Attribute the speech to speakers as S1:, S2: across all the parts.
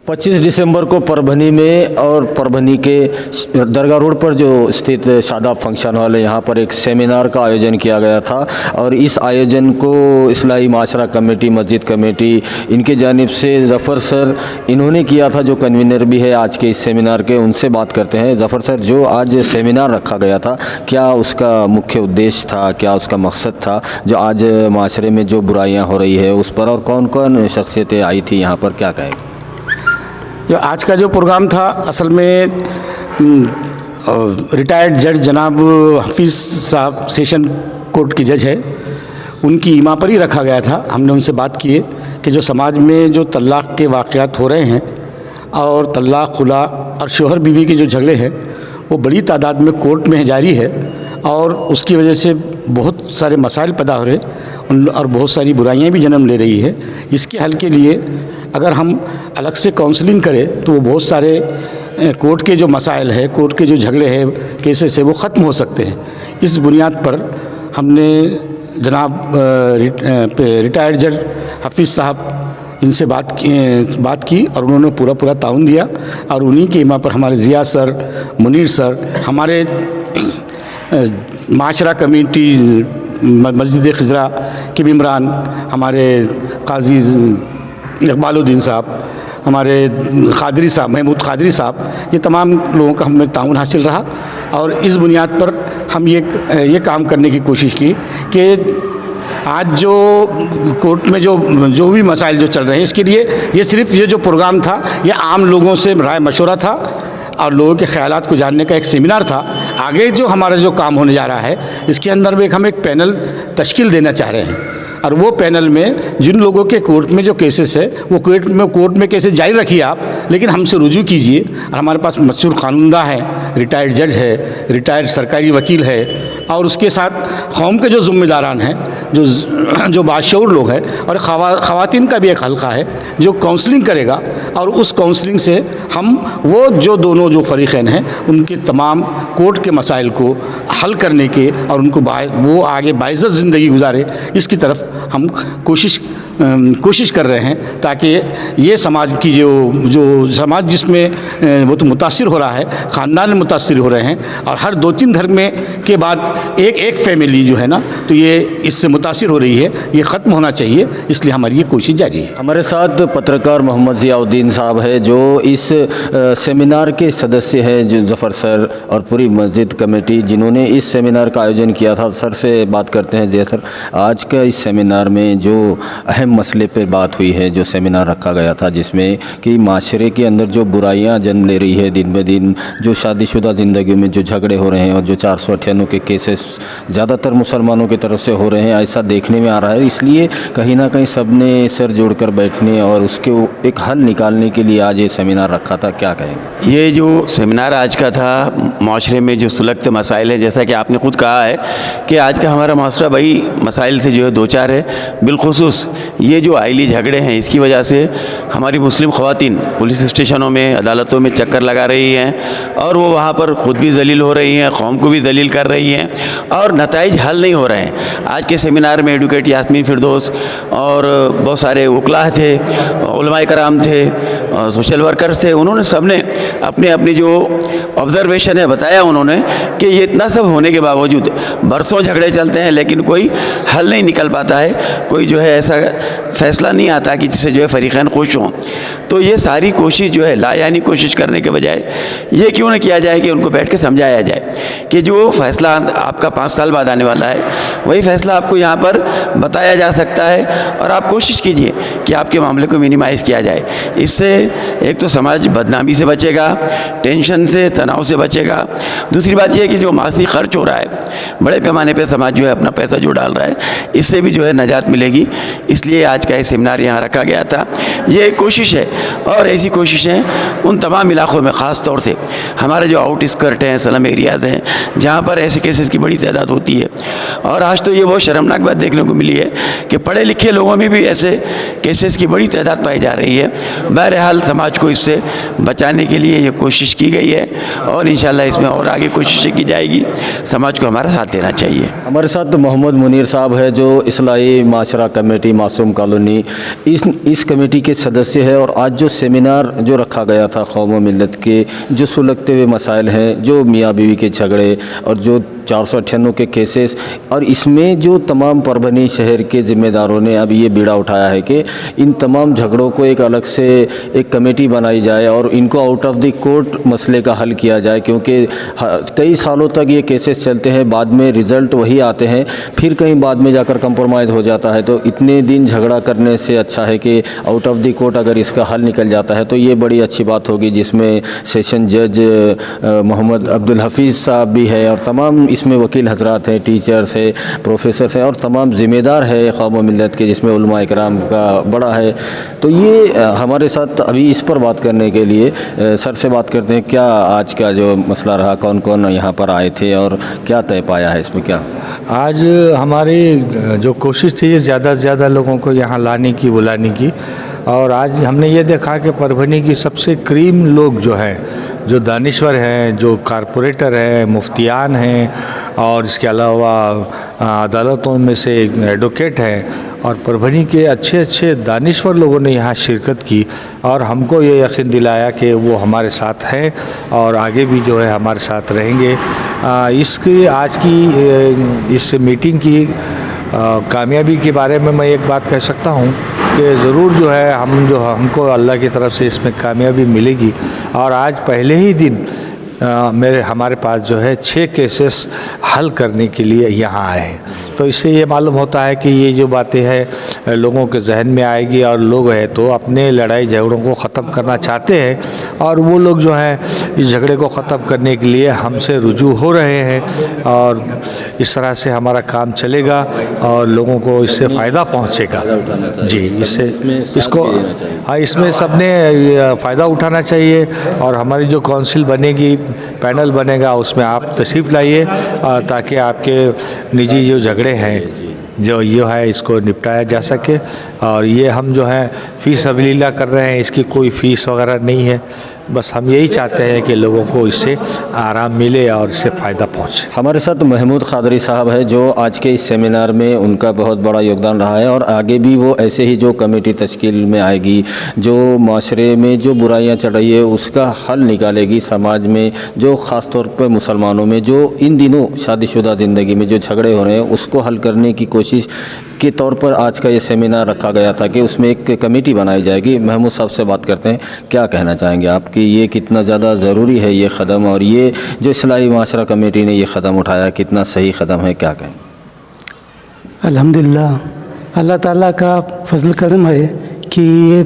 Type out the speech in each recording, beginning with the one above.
S1: 25 दिसंबर को परभनी में और परभनी के दरगाह रोड पर जो स्थित शादाब फंक्शन हॉल है, यहाँ पर एक सेमिनार का आयोजन किया गया था। और इस आयोजन को इस्लाही माशरा कमेटी, मस्जिद कमेटी, इनके जानिब से ज़फ़र सर इन्होंने किया था, जो कन्वीनर भी है आज के इस सेमिनार के। उनसे बात करते हैं। ज़फ़र सर, जो आज सेमिनार रखा गया था, क्या उसका मुख्य उद्देश्य था, क्या उसका मकसद था, जो आज माशरे में जो बुराइयाँ हो रही है उस पर, और कौन कौन शख्सियतें आई थी यहाँ पर, क्या कहें?
S2: जो आज का जो प्रोग्राम था, असल में रिटायर्ड जज जनाब हफीज़ साहब सेशन कोर्ट के जज है, उनकी ईमा पर ही रखा गया था। हमने उनसे बात की है कि जो समाज में जो तलाक़ के वाक़यात हो रहे हैं और तलाक़, खुला और शोहर बीवी के जो झगड़े हैं वो बड़ी तादाद में कोर्ट में जारी है और उसकी वजह से बहुत सारे मसाइल पैदा हो रहे और बहुत सारी बुराइयां भी जन्म ले रही है। इसके हल के लिए अगर हम अलग से काउंसलिंग करें तो वो बहुत सारे कोर्ट के जो मसाइल है, कोर्ट के जो झगड़े हैं, केसेस है, वो ख़त्म हो सकते हैं। इस बुनियाद पर हमने जनाब रिटायर्ड जज हफीज़ साहब इनसे बात की और उन्होंने पूरा ताउन दिया। और उन्हीं के ईमा पर हमारे ज़िया सर, मुनीर सर, हमारे माशरा कमेटी मस्जिद खिज़रा के इमरान, हमारे काजी इकबालुद्दीन साहब, हमारे क़ादरी साहब, महमूद क़ादरी साहब, ये तमाम लोगों का हमें ताउन हासिल रहा। और इस बुनियाद पर हम ये काम करने की कोशिश की कि आज जो कोर्ट में जो भी मसाइल जो चल रहे हैं, इसके लिए ये सिर्फ़ ये जो प्रोग्राम था, ये आम लोगों से राय मशवरा था और लोगों के ख़यालात को जानने का एक सेमिनार था। आगे जो हमारा जो काम होने जा रहा है, इसके अंदर में हम एक पैनल तश्कील देना चाह रहे हैं और वो पैनल में जिन लोगों के कोर्ट में जो केसेस है, वो कोर्ट में केसेस जारी रखिए आप, लेकिन हमसे रुजू कीजिए। और हमारे पास मशहूर कानूनदा है, रिटायर्ड जज है, रिटायर्ड सरकारी वकील है और उसके साथ कौम के जो ज़िम्मेदारान हैं, जो बाशऊर लोग हैं, और ख़वातीन का भी एक हल्का है जो काउंसलिंग करेगा। और उस काउंसलिंग से हम वो दोनों जो फरीक़ैन हैं, उनके तमाम कोर्ट के मसाइल को हल करने के और उनको वो आगे बाइज़्ज़त ज़िंदगी गुजारे, इसकी तरफ हम कोशिश कर रहे हैं, ताकि ये समाज की जो समाज जिसमें वो तो मुतासिर हो रहा है, ख़ानदान मुतासिर हो रहे हैं और हर 2-3 घर में के बाद एक फैमिली जो है ना, तो ये इससे मुतासिर हो रही है, ये ख़त्म होना चाहिए। इसलिए हमारी ये कोशिश जारी है।
S1: हमारे साथ पत्रकार मोहम्मद ज़ियाउद्दीन साहब है, जो इस सेमिनार के सदस्य हैं, जो ज़फ़र सर और पूरी मस्जिद कमेटी जिन्होंने इस सेमिनार का आयोजन किया था। सर से बात करते हैं। जय सर, आज का इस सेमिनार में जो अहम मसले पर बात हुई है, जो सेमिनार रखा गया था, जिसमें कि माशरे के अंदर जो बुराइयां जन्म ले रही है दिन ब दिन, जो शादीशुदा ज़िंदगी में जो झगड़े हो रहे हैं और जो 498 के केसेस ज़्यादातर मुसलमानों की तरफ से हो रहे हैं, ऐसा देखने में आ रहा है। इसलिए कहीं ना कहीं सब ने सर जोड़कर बैठने और उसके एक हल निकालने के लिए आज ये सेमिनार रखा था, क्या कहेंगे?
S3: ये जो सेमिनार आज का था, माशरे में जो सुलगते मसाइल हैं, जैसा कि आपने ख़ुद कहा है कि आज का हमारा माशरा वही मसाइल से जो है दो चार है। बिलखुसूस ये जो आइली झगड़े हैं, इसकी वजह से हमारी मुस्लिम ख़वातीन पुलिस स्टेशनों में, अदालतों में चक्कर लगा रही हैं और वो वहाँ पर ख़ुद भी जलील हो रही हैं, कौम को भी जलील कर रही हैं और नताइज हल नहीं हो रहे हैं। आज के सेमिनार में एडवोकेट यास्मीन फिरदौस और बहुत सारे वकला थे, उलमाए कराम थे, सोशल वर्कर्स थे, उन्होंने सबने अपनी जो ऑब्ज़र्वेशन है बताया उन्होंने कि ये इतना सब होने के बावजूद बरसों झगड़े चलते हैं, लेकिन कोई हल नहीं निकल पाता है, कोई जो है ऐसा फ़ैसला नहीं आता कि जिससे जो है फ़रीक़ैन खुश हों। तो ये सारी कोशिश जो है लायानी कोशिश करने के बजाय ये क्यों न किया जाए कि उनको बैठ के समझाया जाए कि जो फ़ैसला आपका 5 साल बाद आने वाला है, वही फ़ैसला आपको यहाँ पर बताया जा सकता है और आप कोशिश कीजिए कि आपके मामले को मिनिमाइज़ किया जाए। इससे एक तो समाज बदनामी से बचेगा, टेंशन से, तनाव से बचेगा। दूसरी बात यह है कि जो मासी खर्च हो रहा है, बड़े पैमाने पर समाज जो है अपना पैसा जो डाल रहा है, इससे भी जो है नजात मिलेगी। इसलिए आज का ये सेमिनार यहाँ रखा गया था। ये एक कोशिश है और ऐसी कोशिशें उन तमाम इलाक़ों में, ख़ास तौर से हमारे जो आउटस्कर्ट हैं, स्लम एरियाज़ हैं, जहाँ पर ऐसे केसेस की बड़ी तादाद होती है। और आज तो ये बहुत शर्मनाक बात देखने को मिली है कि पढ़े लिखे लोगों में भी ऐसे केसेस की बड़ी तादाद पाई जा रही है। बहरहाल समाज को इससे बचाने के लिए ये कोशिश की गई है और इंशाअल्लाह इसमें और आगे कोशिशें की जाएगी। समाज को हमारा साथ देना चाहिए।
S1: हमारे साथ मोहम्मद मुनीर साहब है, जो इस्लाही माशरा कमेटी मासूम कॉलोनी परभनी इस कमेटी के सदस्य है। और आज जो सेमिनार जो रखा गया था कौम व मिल्लत के जो सुलगते हुए मसाइल हैं, जो मियाँ बीवी के झगड़े और जो 498 के केसेस, और इसमें जो तमाम परभनी शहर के ज़िम्मेदारों ने अब ये बीड़ा उठाया है कि इन तमाम झगड़ों को एक अलग से एक कमेटी बनाई जाए और इनको आउट ऑफ द कोर्ट मसले का हल किया जाए, क्योंकि कई सालों तक ये केसेस चलते हैं, बाद में रिज़ल्ट वही आते हैं, फिर कहीं बाद में जाकर कंप्रोमाइज़ हो जाता है। तो इतने दिन झगड़ा करने से अच्छा है कि आउट ऑफ द कोर्ट अगर इसका हल निकल जाता है तो ये बड़ी अच्छी बात होगी, जिसमें सेशन जज मोहम्मद अब्दुल हफीज़ साहब भी है और तमाम इसमें वकील हजरात हैं, टीचर्स हैं, प्रोफेसर्स हैं और तमाम ज़िम्मेदार है कौम व मिल्लत के, जिसमें उलमा इकराम का बड़ा है। तो ये हमारे साथ अभी इस पर बात करने के लिए सर से बात करते हैं, क्या आज का जो मसला रहा, कौन कौन यहाँ पर आए थे और क्या तय पाया है इसमें क्या?
S4: आज हमारी जो कोशिश थी ज़्यादा से ज़्यादा लोगों को यहाँ लाने की, बुलाने की, और आज हमने ये देखा कि परभनी की सबसे क्रीम लोग जो हैं, जो दानिश्वर हैं, जो कारपोरेटर हैं, मुफ्तियान हैं और इसके अलावा अदालतों में से एडवोकेट हैं, और परभनी के अच्छे अच्छे दानिश्वर लोगों ने यहाँ शिरकत की और हमको ये यकीन दिलाया कि वो हमारे साथ हैं और आगे भी जो है हमारे साथ रहेंगे। इसकी आज की इस मीटिंग की कामयाबी के बारे में मैं एक बात कह सकता हूँ कि ज़रूर जो है हमको अल्लाह की तरफ से इसमें कामयाबी मिलेगी। और आज पहले ही दिन हमारे पास जो है 6 केसेस हल करने के लिए यहाँ आए हैं। तो इससे ये मालूम होता है कि ये जो बातें हैं लोगों के जहन में आएगी और लोग हैं तो अपने लड़ाई झगड़ों को ख़त्म करना चाहते हैं और वो लोग जो हैं इस झगड़े को ख़त्म करने के लिए हमसे रुजू हो रहे हैं और इस तरह से हमारा काम चलेगा और लोगों को इससे फ़ायदा पहुँचेगा। जी, इसमें सबने फ़ायदा उठाना चाहिए और हमारी जो काउंसिल बनेगी, पैनल बनेगा, उसमें आप तशरीफ़ लाइए ताकि आपके निजी जो झगड़े हैं जो ये है इसको निपटाया जा सके। और ये हम जो है फ़ीस सबीलिल्लाह कर रहे हैं, इसकी कोई फ़ीस वगैरह नहीं है, बस हम यही चाहते हैं कि लोगों को इससे आराम मिले और इससे फ़ायदा पहुँचे।
S1: हमारे साथ महमूद कादरी साहब है जो आज के इस सेमिनार में उनका बहुत बड़ा योगदान रहा है और आगे भी वो ऐसे ही जो कमेटी तश्कील में आएगी, जो माशरे में जो बुराइयां चल रही है उसका हल निकालेगी, समाज में जो ख़ास तौर पर मुसलमानों में जो इन दिनों शादीशुदा ज़िंदगी में जो झगड़े हो रहे हैं उसको हल करने की कोशिश के तौर पर आज का ये सेमिनार रखा गया था कि उसमें एक कमेटी बनाई जाएगी। महमूद साहब से बात करते हैं, क्या कहना चाहेंगे आप कि ये कितना ज़्यादा ज़रूरी है ये क़दम, और ये जो इस्लाही माशरा कमेटी ने ये क़दम उठाया कितना सही क़दम है, क्या कहें?
S5: अल्हम्दुलिल्लाह, अल्लाह ताला का फजल करम है कि ये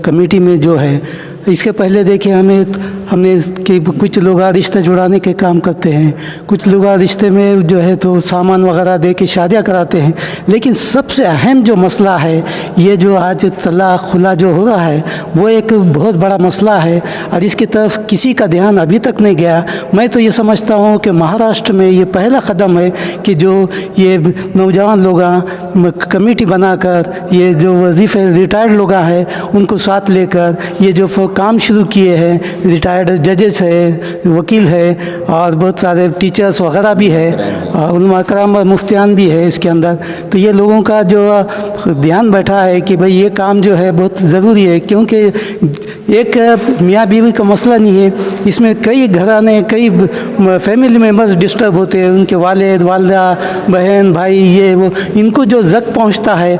S5: कमेटी में जो है, इसके पहले देखिए हमने कि कुछ लोग रिश्ते जुड़ाने के काम करते हैं, कुछ लोग रिश्ते में जो है तो सामान वगैरह दे के शादियाँ कराते हैं, लेकिन सबसे अहम जो मसला है ये जो आज तलाक़ खुला जो हो रहा है वो एक बहुत बड़ा मसला है और इसकी तरफ किसी का ध्यान अभी तक नहीं गया। मैं तो ये समझता हूँ कि महाराष्ट्र में ये पहला कदम है कि जो ये नौजवान लोग कमेटी बनाकर ये जो वजीफ़े रिटायर्ड लोग हैं उनको साथ लेकर ये जो काम शुरू किए हैं, रिटायर्ड जजेस है, वकील है और बहुत सारे टीचर्स वगैरह भी है और उलमा कराम मुफ्तियान भी है इसके अंदर। तो ये लोगों का जो ध्यान बैठा है कि भाई ये काम जो है बहुत ज़रूरी है, क्योंकि एक मियाँ बीवी का मसला नहीं है, इसमें कई घराने कई फैमिली मेम्बर्स डिस्टर्ब होते हैं, उनके वालिद वालिदा बहन भाई ये वो इनको जो ज़ख्म पहुँचता है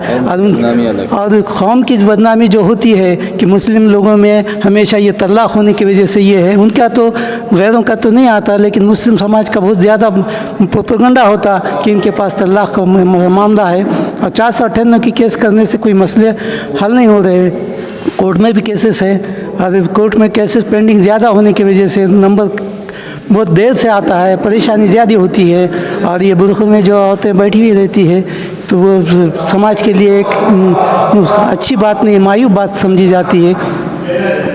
S5: और कौम की बदनामी जो होती है कि मुस्लिम लोगों में हमेशा ये तलाक़ होने की वजह से ये है, उनका तो गैरों का तो नहीं आता, लेकिन मुस्लिम समाज का बहुत ज़्यादा प्रोपेगेंडा होता कि इनके पास तलाक़ का मामला है और 498 की केस करने से कोई मसले हल नहीं हो रहे। कोर्ट में भी केसेस है और कोर्ट में केसेस पेंडिंग ज़्यादा होने की वजह से नंबर बहुत देर से आता है, परेशानी ज़्यादा होती है और ये बुर्क़े में जो औरतें बैठी हुई रहती है तो वो समाज के लिए एक अच्छी बात नहीं, मायूब बात समझी जाती है।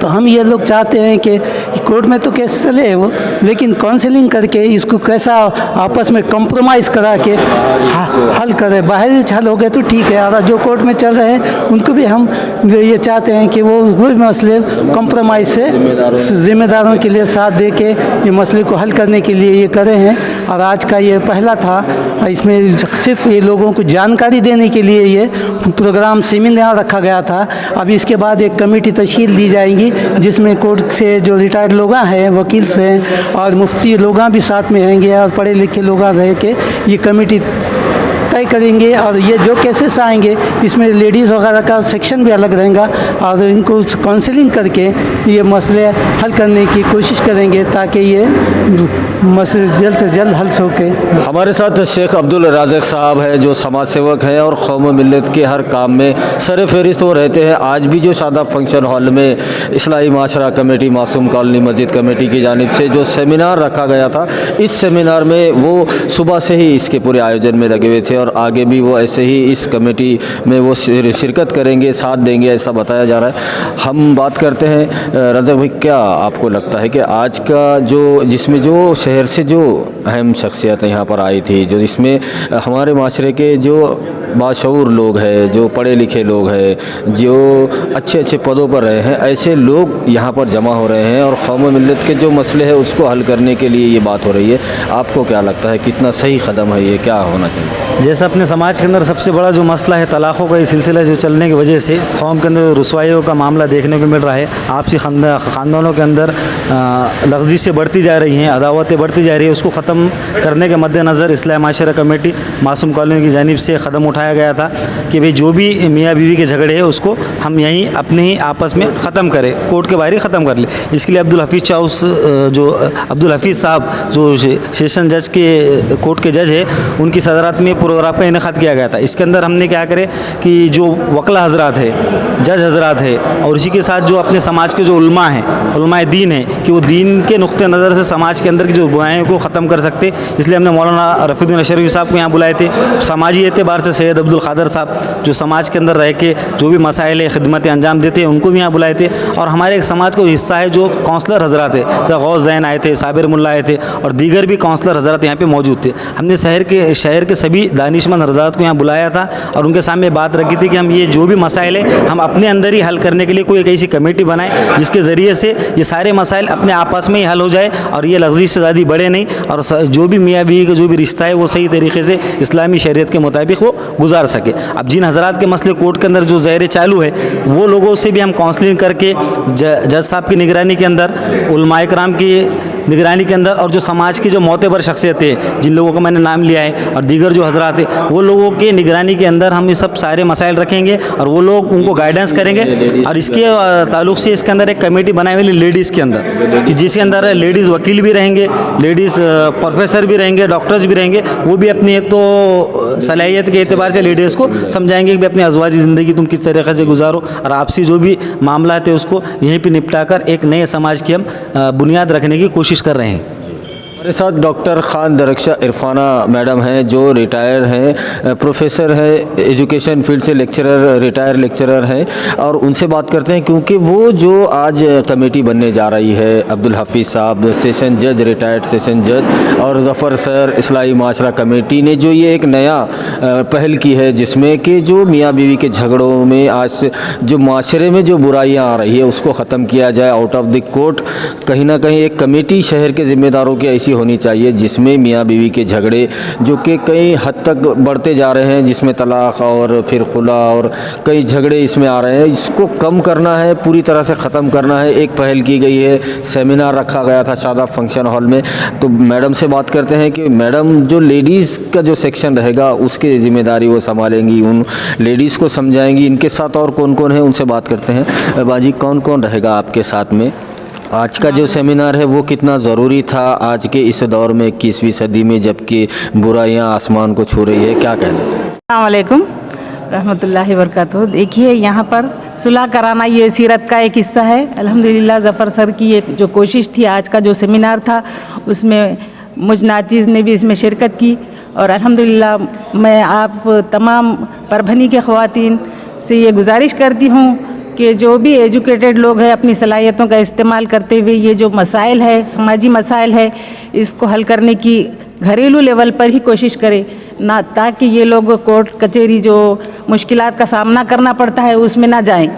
S5: तो हम ये लोग चाहते हैं कि कोर्ट में तो केस चले वो, लेकिन काउंसलिंग करके इसको कैसा आपस में कंप्रोमाइज़ करा के हल करें। बाहरी हल हो गए तो ठीक है, और जो कोर्ट में चल रहे हैं उनको भी हम ये चाहते हैं कि वो मसले कंप्रोमाइज़ से ज़िम्मेदारों के लिए साथ दे के ये मसले को हल करने के लिए ये करे हैं। और आज का ये पहला था। इसमें सिर्फ ये लोगों को जानकारी देने के लिए ये प्रोग्राम सेमिनार रखा गया था। अब इसके बाद एक कमेटी तश्कील दी जाएगी जिसमें कोर्ट से जो रिटायर्ड लोग हैं, वकील से और मुफ्ती लोग भी साथ में रहेंगे और पढ़े लिखे लोग रह के ये कमेटी तय करेंगे। और ये जो केसेस आएंगे इसमें लेडीज़ वगैरह का सेक्शन भी अलग रहेगा और इनको काउंसलिंग करके ये मसले हल करने की कोशिश करेंगे ताकि ये मसले जल्द से जल्द हल हो के।
S1: हमारे साथ शेख अब्दुल राज़िक साहब है जो समाज सेवक हैं और कौम मिल्लत के हर काम में सर फहरिस्त वो रहते हैं। आज भी जो शादाब फंक्शन हॉल में इस्लाही माशरा कमेटी मासूम कॉलोनी मस्जिद कमेटी की जानिब से जो सेमिनार रखा गया था, इस सेमिनार में वो सुबह से ही इसके पूरे आयोजन में लगे हुए थे और आगे भी वो ऐसे ही इस कमेटी में वो शिरकत करेंगे, साथ देंगे, ऐसा बताया जा रहा है। हम बात करते हैं रज़ा भाई, क्या आपको लगता है कि आज का जिसमें जो शहर से जो अहम शख्सियत यहाँ पर आई थी, जो इसमें हमारे माशरे के जो बाशऊर लोग हैं, जो पढ़े लिखे लोग हैं, जो अच्छे अच्छे पदों पर रहे हैं, ऐसे लोग यहाँ पर जमा हो रहे हैं और कौम मिल्लत के जो मसले हैं उसको हल करने के लिए ये बात हो रही है। आपको क्या लगता है कितना सही कदम है ये, क्या होना चाहिए?
S6: जैसा अपने समाज के अंदर सबसे बड़ा जो मसला है तलाक़ों का, ये सिलसिला जो चलने की वजह से कौम के अंदर रुसवाइयों का मामला देखने को मिल रहा है। आपसी ख़ानदानों के अंदर लफ्ज़ी से बढ़ती जा रही हैं, अदावतें बढ़ती जा रही है। उसको ख़त्म करने के मद्देनज़र इस्लाही माशरा कमेटी मासूम कॉलोनी की जानिब से कदम उठाया गया था कि भाई जो भी मियाँ बीवी के झगड़े हैं उसको हम यहीं अपने ही आपस में ख़त्म करें, कोर्ट के बाहर ही ख़त्म कर ले। इसके लिए अब्दुल हफीज़ साहब जो सेशन जज के कोर्ट के जज है, उनकी सदरात में प्रोग्राम का इनेकाद किया गया था। इसके अंदर हमने क्या करे कि जो वकला हजरात है, जज हजरात है और इसी के साथ जो अपने समाज के जो उलमा हैं, उलमाए दीन है, कि वो दीन के नुक्ते नज़र से समाज के अंदर की जो बुराइयों को ख़त्म कर सकते, इसलिए हमने मौलाना रफ़ीउद्दीन अशरफी साहब को यहाँ बुलाए थे। समाजी एतबार से सैयद अब्दुल क़ादर साहब जो समाज के अंदर रह के जो भी मसाइल है खिदमतें अंजाम देते हैं, उनको भी यहाँ बुलाए थे। और हमारे एक समाज का हिस्सा है जो काउंसलर हजरात है, जैसे गौस ज़ैन आए थे, साबिर मुल्ला आए थे और दीगर भी काउंसलर हजरात यहाँ पे मौजूद थे। हमने शहर के सभी दानिशमंद हजरात को यहाँ बुलाया था और उनके सामने बात रखी थी कि हम ये जो भी मसाइल है हम अपने अंदर ही हल करने के लिए कोई एक ऐसी कमेटी बनाएं जिसके ज़रिए से ये सारे मसाइल अपने आपस में ही हल हो जाए और ये लफ्ज़ी से ज़्यादा बढ़े नहीं, और जो भी मियाँ बीवी का जो भी रिश्ता है वो सही तरीके से इस्लामी शरीयत के मुताबिक वो गुजार सके। अब जिन हजरात के मसले कोर्ट के अंदर जो ज़हरे चालू है, वो लोगों से भी हम काउंसलिंग करके जज साहब की निगरानी के अंदर, उलमाए कराम की निगरानी के अंदर और जो समाज की जो मोतबर शख्सियतें हैं, जिन लोगों का मैंने नाम लिया है और दीगर जो हजरात हैं, वो लोगों के निगरानी के अंदर हम ये सब सारे मसाइल रखेंगे और वो लोग उनको गाइडेंस करेंगे। और इसके ताल्लुक़ से इसके अंदर एक कमेटी बनाई हुई लेडीज़ के अंदर, कि जिसके अंदर लेडीज़ वकील भी रहेंगे, लेडीज़ प्रोफेसर भी रहेंगे, डॉक्टर्स भी रहेंगे। वो भी अपनी तो सलाहियत के एतबार से लेडीज़ को समझाएंगे कि अपनी अज़वाजी ज़िंदगी तुम किस तरीके से गुजारो और आपसी जो भी मामला थे उसको यहीं पर निपटा कर एक नए समाज की हम बुनियाद रखने की कोशिश कर रहे हैं।
S1: हमारे साथ डॉक्टर खान दरख्शा इरफाना मैडम हैं जो रिटायर हैं, प्रोफेसर है, एजुकेशन फील्ड से लेक्चरर, रिटायर लेक्चरर हैं और उनसे बात करते हैं क्योंकि वो जो आज कमेटी बनने जा रही है, अब्दुल हफीज़ साहब सेशन जज, रिटायर्ड सेशन जज और ज़फ़र सर इस्लाही माशरा कमेटी ने जो ये एक नया पहल की है जिसमें कि जो मियाँ बीवी के झगड़ों में आज जो माशरे में जो बुराइयाँ आ रही है उसको ख़त्म किया जाए आउट ऑफ द कोर्ट। कहीं ना कहीं एक कमेटी शहर के ज़िम्मेदारों की ऐसी होनी चाहिए जिसमें मियाँ बीवी के झगड़े जो कि कई हद तक बढ़ते जा रहे हैं, जिसमें तलाक़ और फिर खुला और कई झगड़े इसमें आ रहे हैं, इसको कम करना है, पूरी तरह से ख़त्म करना है। एक पहल की गई है, सेमिनार रखा गया था शादाब फंक्शन हॉल में। तो मैडम से बात करते हैं कि मैडम जो लेडीज़ का जो सेक्शन रहेगा उसकी ज़िम्मेदारी वो संभालेंगी, उन लेडीज़ को समझाएंगी। इनके साथ और कौन कौन है उनसे बात करते हैं। बाजी कौन कौन रहेगा आपके साथ में? आज का जो सेमिनार है वो कितना ज़रूरी था आज के इस दौर में 21वीं सदी में जबकि बुराइयां आसमान को छू रही है, क्या कहना चाहिए?
S7: अस्सलाम वालेकुम रहमतुल्लाहि बरकातहू। देखिए यहाँ पर सुलह कराना ये सीरत का एक हिस्सा है। अल्हम्दुलिल्लाह ज़फ़र सर की एक जो कोशिश थी, आज का जो सेमिनार था उसमें मुझ नाचीज़ ने भी इसमें शिरकत की और अल्हम्दुलिल्लाह मैं आप तमाम परभनी के ख़वातीन से ये गुजारिश करती हूँ कि जो भी एजुकेटेड लोग हैं अपनी सलाहियतों का इस्तेमाल करते हुए ये जो मसाइल है, समाजी मसाइल है, इसको हल करने की घरेलू लेवल पर ही कोशिश करें ना, ताकि ये लोग कोर्ट कचहरी जो मुश्किलात का सामना करना पड़ता है उसमें ना जाएं।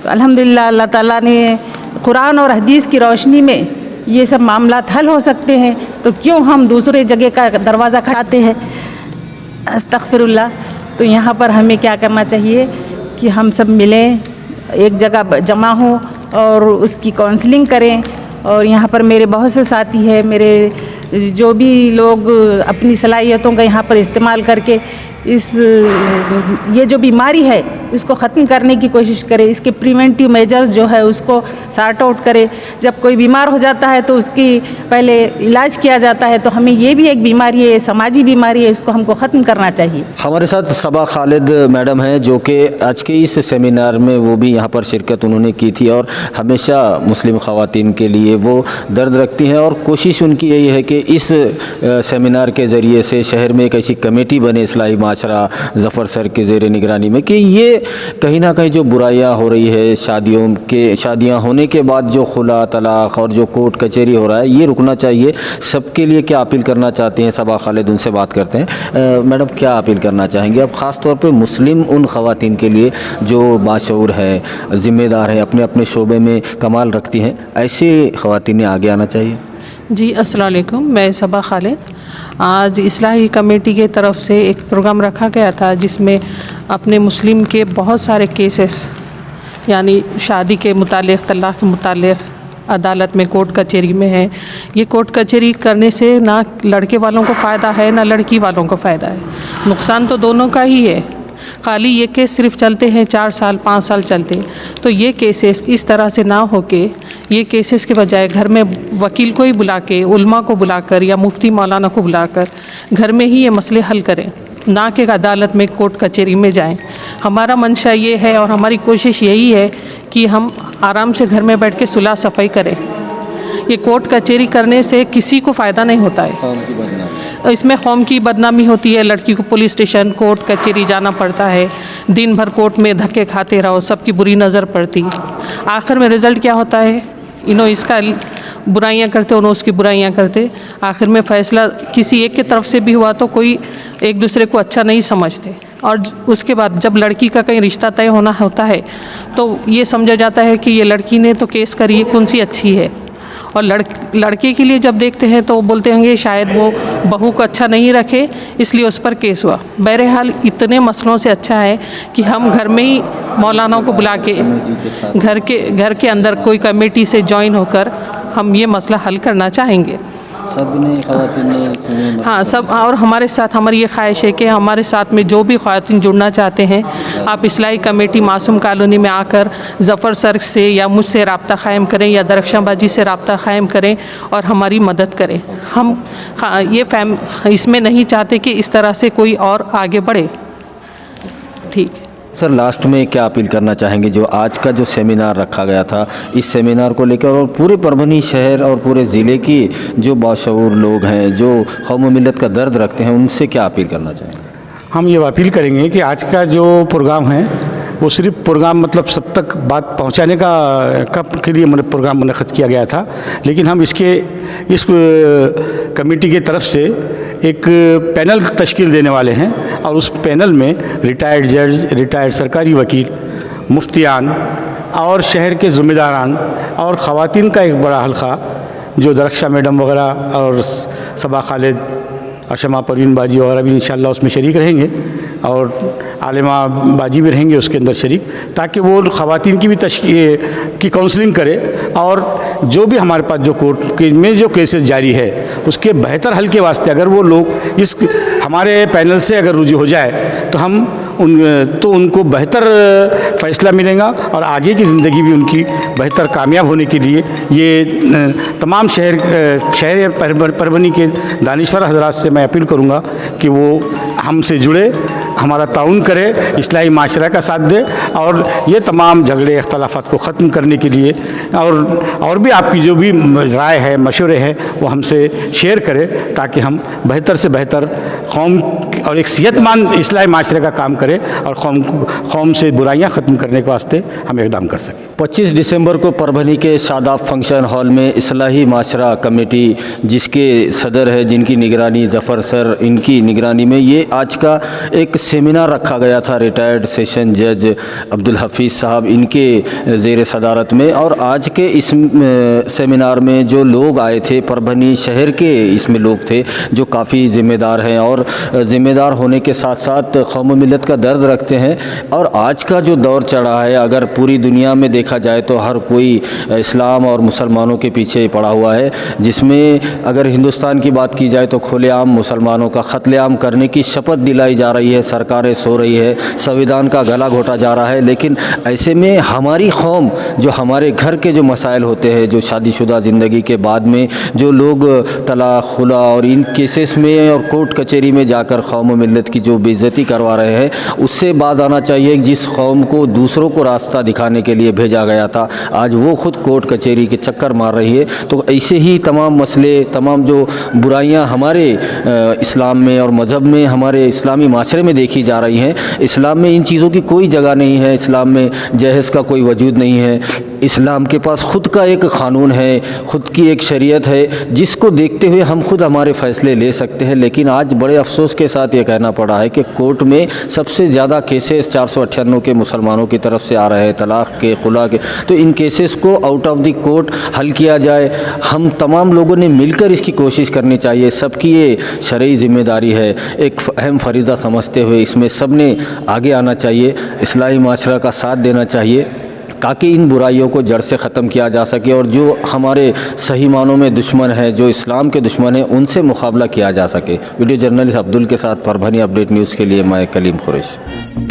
S7: तो अल्हम्दुलिल्लाह अल्लाह ताला ने कुरान और हदीस की रोशनी में ये सब मामला हल हो सकते हैं, तो क्यों हम दूसरे जगह का दरवाज़ा खड़काते हैं। अस्तगफिरुल्लाह। तो यहाँ पर हमें क्या करना चाहिए कि हम सब मिलें, एक जगह जमा हों और उसकी काउंसलिंग करें। और यहाँ पर मेरे बहुत से साथी हैं, मेरे जो भी लोग अपनी सलाहियतों का यहाँ पर इस्तेमाल करके ये जो बीमारी है इसको ख़त्म करने की कोशिश करें, इसके प्रिवेंटिव मेजर्स जो है उसको सॉर्ट आउट करें। जब कोई बीमार हो जाता है तो उसकी पहले इलाज किया जाता है, तो हमें ये भी एक बीमारी है, समाजी बीमारी है, इसको हमको ख़त्म करना चाहिए।
S1: हमारे साथ सबा खालिद मैडम हैं जो कि आज के इस सेमिनार में वो भी यहाँ पर शिरकत उन्होंने की थी और हमेशा मुस्लिम ख़वातीन के लिए वो दर्द रखती हैं और कोशिश उनकी यही है कि इस सेमिनार के ज़रिए से शहर में एक ऐसी कमेटी बने इस्लाही माशरा ज़फ़र सर के ज़ेर निगरानी में कि ये कहीं ना कहीं जो बुराइयां हो रही है, शादियां होने के बाद जो खुला तलाक और जो कोर्ट कचहरी हो रहा है, ये रुकना चाहिए। सबके लिए क्या अपील करना चाहते हैं सबा खालिद, उनसे बात करते हैं। मैडम, क्या अपील करना चाहेंगे आप ख़ास तौर पे मुस्लिम उन ख़वातीन के लिए जो बाशऊर है, ज़िम्मेदार है, अपने अपने शोबे में कमाल रखती हैं, ऐसे ख़वातीन आगे आना चाहिए?
S8: जी, अस्सलाम वालेकुम। मैं सबा खालिद। आज इस्लाही कमेटी के तरफ से एक प्रोग्राम रखा गया था जिसमें अपने मुस्लिम के बहुत सारे केसेस, यानी शादी के मुतालिक, तलाक़ के मुतालिक अदालत में, कोर्ट कचहरी में है। ये कोर्ट कचहरी करने से ना लड़के वालों को फ़ायदा है ना लड़की वालों को फ़ायदा है, नुकसान तो दोनों का ही है। खाली ये केस सिर्फ चलते हैं 4 साल 5 साल चलते हैं, तो ये केसेस इस तरह से ना होके ये केसेस के बजाय घर में वकील को ही बुला के, उल्मा को बुलाकर या मुफ्ती मौलाना को बुलाकर घर में ही ये मसले हल करें, ना कि अदालत में, कोर्ट कचहरी में जाएं। हमारा मंशा ये है और हमारी कोशिश यही है कि हम आराम से घर में बैठ के सुलह सफ़ाई करें। ये कोर्ट कचहरी करने से किसी को फ़ायदा नहीं होता है। इसमें कौम की बदनामी होती है, लड़की को पुलिस स्टेशन, कोर्ट कचहरी जाना पड़ता है, दिन भर कोर्ट में धक्के खाते रहो, सबकी बुरी नज़र पड़ती है। आखिर में रिज़ल्ट क्या होता है? इसका बुराइयां करते, उन्होंने उसकी बुराइयां करते। आखिर में फ़ैसला किसी एक की तरफ से भी हुआ तो कोई एक दूसरे को अच्छा नहीं समझते। और उसके बाद जब लड़की का कहीं रिश्ता तय होना होता है तो ये समझा जाता है कि ये लड़की ने तो केस करी है, कौन सी अच्छी है। और लड़के के लिए जब देखते हैं तो वो बोलते होंगे शायद वो बहू को अच्छा नहीं रखे इसलिए उस पर केस हुआ। बहरहाल इतने मसलों से अच्छा है कि हम घर में ही मौलानाओं को बुला के घर के अंदर कोई कमेटी से ज्वाइन होकर हम ये मसला हल करना चाहेंगे। हाँ, सब। और हमारे साथ हमारी ये ख्वाहिश है कि हमारे साथ में जो भी ख़वातीन जुड़ना चाहते हैं, आप इस्लाही कमेटी मासूम कॉलोनी में आकर ज़फ़र सर से या मुझसे रब्ता क़ायम करें या दरख्शां बाजी से रब्ता क़ायम करें और हमारी मदद करें। हम इसमें नहीं चाहते कि इस तरह से कोई और आगे बढ़े। ठीक है
S1: सर, लास्ट में क्या अपील करना चाहेंगे जो आज का जो सेमिनार रखा गया था, इस सेमिनार को लेकर और पूरे परभनी शहर और पूरे ज़िले की जो बाशऊर लोग हैं, जो कौम व मिल्लत का दर्द रखते हैं, उनसे क्या अपील करना चाहेंगे?
S2: हम ये अपील करेंगे कि आज का जो प्रोग्राम है वो सिर्फ प्रोग्राम मतलब सब तक बात पहुंचाने का के लिए प्रोग्राम मुनक़्क़द किया गया था, लेकिन हम इस कमेटी की तरफ से एक पैनल तश्कील देने वाले हैं और उस पैनल में रिटायर्ड जज, रिटायर्ड सरकारी वकील, मुफ्तियान और शहर के ज़िम्मेदारान और ख़वातीन का एक बड़ा हल्का जो दरख्शां मैडम वगैरह और सबा खालिद और शमा परवीन बाजी वगैरह भी इंशाअल्लाह उसमें शरीक रहेंगे और आलिमा बाजी भी रहेंगे उसके अंदर शरीक, ताकि वो ख़वातीन की भी की काउंसलिंग करे और जो भी हमारे पास जो कोर्ट में जो केसेस जारी है उसके बेहतर हल के वास्ते अगर वो लोग इस हमारे पैनल से अगर रुजू हो जाए तो हम उनको बेहतर फ़ैसला मिलेगा और आगे की ज़िंदगी भी उनकी बेहतर कामयाब होने के लिए ये तमाम शहर परभनी के दानिश्वर हज़रात से मैं अपील करूँगा कि वो हमसे जुड़े, हमारा ताउन करे, इस्लाही माशरा का साथ दे और ये तमाम झगड़े अख्तलाफात को ख़त्म करने के लिए और भी आपकी जो भी राय है, मशवरे हैं वो हमसे शेयर करें ताकि हम बेहतर से बेहतर कौम और एक सेहतमंद इस्लाही माशरे का काम करे और कौम से बुराइयां ख़त्म करने के वास्ते हम इक़दाम कर सकें।
S1: 25 दिसंबर को परभनी के शादाब फंक्शन हॉल में इस्लाही माशरा कमेटी जिसके सदर है, जिनकी निगरानी ज़फ़र सर, इनकी निगरानी में ये आज का एक सेमिनार रखा गया था रिटायर्ड सेशन जज अब्दुल हफीज़ साहब इनके ज़ेर सदारत में। और आज के इस सेमिनार में जो लोग आए थे परभनी शहर के इसमें लोग थे जो काफ़ी ज़िम्मेदार हैं और ज़िम्मेदार होने के साथ साथ कौम मिलत का दर्द रखते हैं। और आज का जो दौर चढ़ा है, अगर पूरी दुनिया में देखा जाए तो हर कोई इस्लाम और मुसलमानों के पीछे पड़ा हुआ है, जिसमें अगर हिंदुस्तान की बात की जाए तो खुलेआम मुसलमानों का क़त्लेआम करने की शपथ दिलाई जा रही है, सरकारें सो रही है, संविधान का गला घोटा जा रहा है। लेकिन ऐसे में हमारी कौम, जो हमारे घर के जो मसाइल होते हैं, जो शादीशुदा ज़िंदगी के बाद में जो लोग तलाक़, खुला और इन केसेस में और कोर्ट कचहरी में जाकर कौम मिलत की जो बेइज्जती करवा रहे हैं, उससे बाज आना चाहिए। जिस कौम को दूसरों को रास्ता दिखाने के लिए भेजा गया था, आज वो खुद कोर्ट कचहरी के चक्कर मार रही है। तो ऐसे ही तमाम मसले, तमाम जो बुराइयां हमारे इस्लाम में और मज़हब में, हमारे इस्लामी माशरे में देखी जा रही हैं, इस्लाम में इन चीज़ों की कोई जगह नहीं है। इस्लाम में जहेज़ का कोई वजूद नहीं है। इस्लाम के पास ख़ुद का एक क़ानून है, ख़ुद की एक शरीयत है, जिसको देखते हुए हम खुद हमारे फ़ैसले ले सकते हैं। लेकिन आज बड़े अफसोस के साथ ये कहना पड़ा है कि कोर्ट में सबसे ज़्यादा केसेस 498 के मुसलमानों की तरफ से आ रहे हैं, तलाक़ के, खुला के। तो इन केसेस को आउट ऑफ द कोर्ट हल किया जाए। हम तमाम लोगों ने मिलकर इसकी कोशिश करनी चाहिए। सबकी ये शरई ज़िम्मेदारी है, एक अहम फरीज़ा समझते हुए इसमें सब ने आगे आना चाहिए, इस्लाही माशरा का साथ देना चाहिए ताकि इन बुराइयों को जड़ से ख़त्म किया जा सके और जो हमारे सही मानों में दुश्मन है, जो इस्लाम के दुश्मन है, उनसे मुकाबला किया जा सके। वीडियो जर्नलिस्ट अब्दुल के साथ परभनी अपडेट न्यूज़ के लिए मैं कलीम कुरैशी।